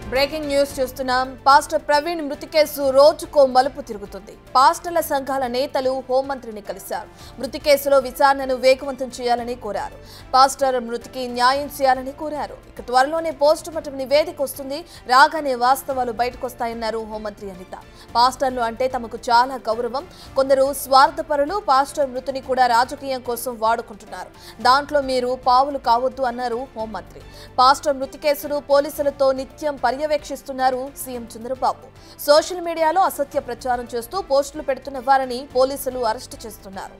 Breaking news చూస్తున్నాం. Pastor Praveen మృతి case రోజుకో మలుపు తిరుగుతుంది. పాస్టర్ల సంఘాల నేతలు హోంమంత్రిని కలిశారు. మృతి కేసులో విచారణను వేగవంతం చేయాలని కోరారు. పాస్టర్ మృతికి న్యాయం చేయాలని కోరారు. ఇక త్వరలోనే పోస్టుమార్టం నివేదిక వస్తుంది. రాగానే వాస్తవాలు బయటకొస్తాయన్నారు హోంమంత్రి అనిత. పాస్టర్లు అంటే తమకు చాలా గౌరవం. కొందరు స్వార్థపరులు పాస్టర్ మృతిని కూడా రాజకీయం కోసం వాడుకుంటున్నారు. దాంట్లో మీరు పావులు కావద్దు అన్నారు హోంమంత్రి. పాస్టర్ మృతి కేసును పోలీసులతో నిత్యం పర్యవేక్షిస్తున్నారు సీఎం చంద్రబాబు. సోషల్ మీడియాలో అసత్య ప్రచారం చేస్తూ పోస్టులు పెడుతున్న వారిని పోలీసులు అరెస్టు చేస్తున్నారు.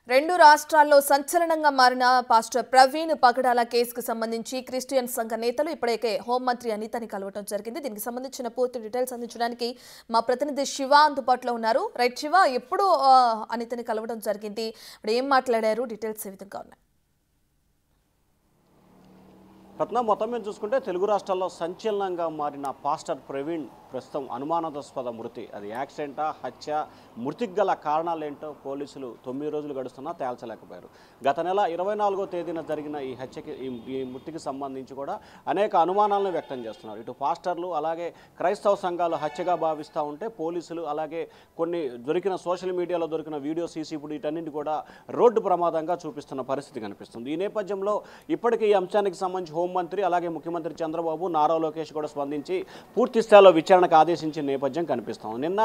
రెండు రాష్ట్రాల్లో సంచలనంగా మారిన పాస్టర్ ప్రవీణ్ పగడాల కేసుకు సంబంధించి క్రిస్టియన్ సంఘ నేతలు ఇప్పటికే హోంమంత్రి అనితని కలవడం జరిగింది. దీనికి సంబంధించిన పూర్తి డీటెయిల్స్ అందించడానికి మా ప్రతినిధి శివ అందుబాటులో ఉన్నారు. రైట్ శివ, ఎప్పుడు అనితని కలవడం జరిగింది, ఇప్పుడు ఏం మాట్లాడారు, డీటెయిల్స్ ఏ విధంగా ఉన్నాయి? రత్న, మొత్తం మీద చూసుకుంటే తెలుగు రాష్ట్రాల్లో సంచలనంగా మారిన పాస్టర్ ప్రవీణ్ ప్రస్తుతం అనుమానాస్పద మృతి, అది యాక్సిడెంటా, హత్య, మృతికి గల కారణాలేంటో పోలీసులు 9 రోజులు గడుస్తున్నా తేల్చలేకపోయారు. గత నెల 24వ తేదీన జరిగిన ఈ హత్యకి ఈ మృతికి సంబంధించి కూడా అనేక అనుమానాలను వ్యక్తం చేస్తున్నారు. ఇటు పాస్టర్లు అలాగే క్రైస్తవ సంఘాలు హత్యగా భావిస్తూ ఉంటే పోలీసులు అలాగే కొన్ని దొరికిన సోషల్ మీడియాలో దొరికిన వీడియో సీసీ ఇప్పుడు వీటన్నింటి కూడా రోడ్డు ప్రమాదంగా చూపిస్తున్న పరిస్థితి కనిపిస్తుంది. ఈ నేపథ్యంలో ఇప్పటికీ ఈ అంశానికి సంబంధించి హోంమంత్రి అలాగే ముఖ్యమంత్రి చంద్రబాబు, నారా లోకేష్ కూడా స్పందించి పూర్తి స్థాయిలో విచారణకు ఆదేశించిన నేపథ్యం కనిపిస్తాం. నిన్న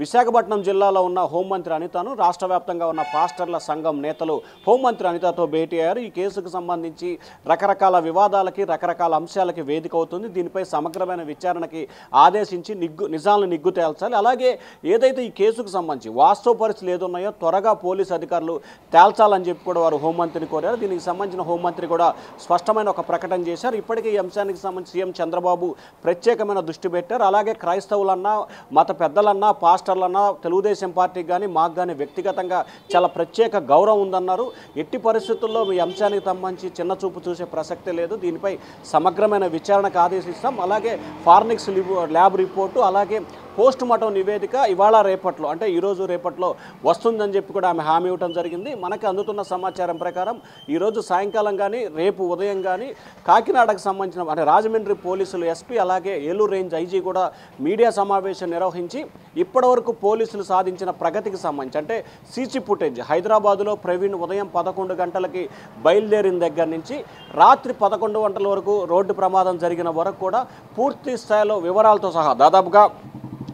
విశాఖపట్నం జిల్లాలో ఉన్న హోంమంత్రి అనితను రాష్ట్ర వ్యాప్తంగా ఉన్న పాస్టర్ల సంఘం నేతలు హోంమంత్రి అనితతో భేటీ అయ్యారు. ఈ కేసుకు సంబంధించి రకరకాల వివాదాలకి రకరకాల అంశాలకి వేదిక అవుతుంది. దీనిపై సమగ్రమైన విచారణకి ఆదేశించి నిజాలను నిగ్గు తేల్చాలి. అలాగే ఏదైతే ఈ కేసుకు సంబంధించి వాస్తవ పరిస్థితులు ఏదున్నాయో త్వరగా పోలీసు అధికారులు తేల్చాలని చెప్పి కూడా వారు హోంమంత్రిని కోరారు. దీనికి సంబంధించిన హోంమంత్రి కూడా స్పష్టమైన ఒక ప్రకటన చేశారు. ఇప్పటికే ఈ అంశానికి సంబంధించి సీఎం చంద్రబాబు ప్రత్యేకమైన దృష్టి పెట్టారు. అలాగే క్రైస్తవులన్నా, మత పెద్దలన్నా, పాస్టర్లన్నా తెలుగుదేశం పార్టీకి కానీ మాకు కానీ వ్యక్తిగతంగా చాలా ప్రత్యేక గౌరవం ఉందన్నారు. ఎట్టి పరిస్థితుల్లో ఈ అంశానికి సంబంధించి చిన్న చూపు చూసే ప్రసక్తే లేదు. దీనిపై సమగ్రమైన విచారణకు ఆదేశిస్తాం. అలాగే ఫారెన్సిక్ ల్యాబ్ రిపోర్టు అలాగే పోస్టుమార్టం నివేదిక ఇవాళ రేపట్లో అంటే ఈరోజు రేపట్లో వస్తుందని చెప్పి కూడా ఆమె హామీ ఇవ్వడం జరిగింది. మనకు అందుతున్న సమాచారం ప్రకారం ఈరోజు సాయంకాలం కానీ రేపు ఉదయం కానీ కాకినాడకు సంబంధించిన అంటే రాజమండ్రి పోలీసులు ఎస్పీ అలాగే ఏలూరు రేంజ్ ఐజీ కూడా మీడియా సమావేశం నిర్వహించి ఇప్పటివరకు పోలీసులు సాధించిన ప్రగతికి సంబంధించి అంటే సీసీ ఫుటేజ్ హైదరాబాదులో ప్రవీణ్ ఉదయం 11 గంటలకి బయలుదేరిన దగ్గర నుంచి రాత్రి 11 గంటల వరకు రోడ్డు ప్రమాదం జరిగిన వరకు కూడా పూర్తి స్థాయిలో వివరాలతో సహా దాదాపుగా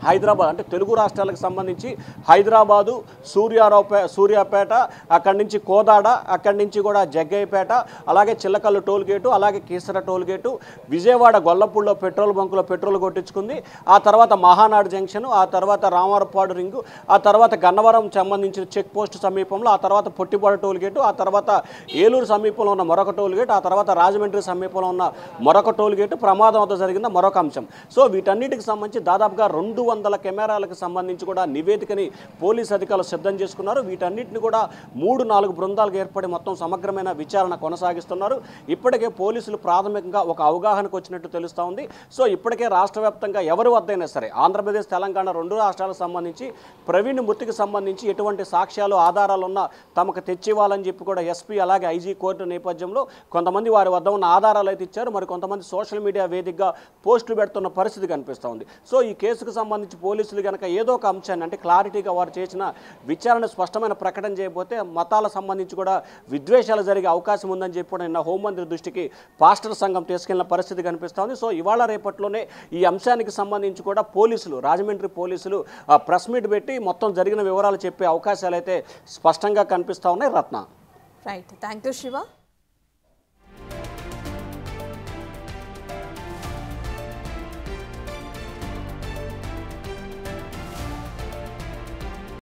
హైదరాబాద్ అంటే తెలుగు రాష్ట్రాలకు సంబంధించి హైదరాబాదు, సూర్యాపేట, అక్కడి నుంచి కోదాడ, అక్కడి నుంచి కూడా జగ్గయ్యపేట, అలాగే చిల్లకల్లు టోల్గేటు, అలాగే కీసర టోల్గేటు, విజయవాడ గొల్లపూడిలో పెట్రోల్ బంకులో పెట్రోల్ కొట్టించుకుంది. ఆ తర్వాత మహానాడు జంక్షన్, ఆ తర్వాత రామవరపాడు రింగు, ఆ తర్వాత గన్నవరం సంబంధించిన చెక్ పోస్ట్ సమీపంలో, ఆ తర్వాత పొట్టిపాడు టోల్గేటు, ఆ తర్వాత ఏలూరు సమీపంలో ఉన్న మరొక టోల్గేట్, ఆ తర్వాత రాజమండ్రి సమీపంలో ఉన్న మరొక టోల్గేటు ప్రమాదం వద్ద జరిగిన మరొక అంశం. సో వీటన్నిటికి సంబంధించి దాదాపుగా 200 కెమెరాలకు సంబంధించి కూడా నివేదికని పోలీసు అధికారులు సిద్ధం చేసుకున్నారు. వీటన్నిటిని కూడా 3-4 బృందాలకు ఏర్పడి మొత్తం సమగ్రమైన విచారణ కొనసాగిస్తున్నారు. ఇప్పటికే పోలీసులు ప్రాథమికంగా ఒక అవగాహనకు వచ్చినట్టు తెలుస్తూ ఉంది. సో ఇప్పటికే రాష్ట్ర వ్యాప్తంగా ఎవరి వద్దైనా సరే ఆంధ్రప్రదేశ్, తెలంగాణ 2 రాష్ట్రాలకు సంబంధించి ప్రవీణ్ మృతికి సంబంధించి ఎటువంటి సాక్ష్యాలు ఆధారాలు ఉన్నా తమకు తెచ్చివ్వాలని చెప్పి కూడా ఎస్పీ అలాగే ఐజీ కోర్టు నేపథ్యంలో కొంతమంది వారి వద్ద ఉన్న ఆధారాలు అయితే ఇచ్చారు. మరి కొంతమంది సోషల్ మీడియా వేదికగా పోస్టులు పెడుతున్న పరిస్థితి కనిపిస్తూ ఉంది. సో ఈ కేసుకు సంబంధించి పోలీసులు కనుక ఏదో ఒక అంశాన్ని అంటే క్లారిటీగా వారు చేసిన విచారణ స్పష్టమైన ప్రకటన చేయకపోతే మతాలకు సంబంధించి కూడా విద్వేషాలు జరిగే అవకాశం ఉందని చెప్పి కూడా నిన్న హోంమంత్రి దృష్టికి పాస్టర్ సంఘం తీసుకెళ్లిన పరిస్థితి కనిపిస్తోంది. సో ఇవాళ రేపట్లోనే ఈ అంశానికి సంబంధించి కూడా పోలీసులు రాజమండ్రి పోలీసులు ప్రెస్ మీట్ పెట్టి మొత్తం జరిగిన వివరాలు చెప్పే అవకాశాలు అయితే స్పష్టంగా కనిపిస్తూ ఉన్నాయి. రత్న, రైట్, థ్యాంక్ యూ శివ.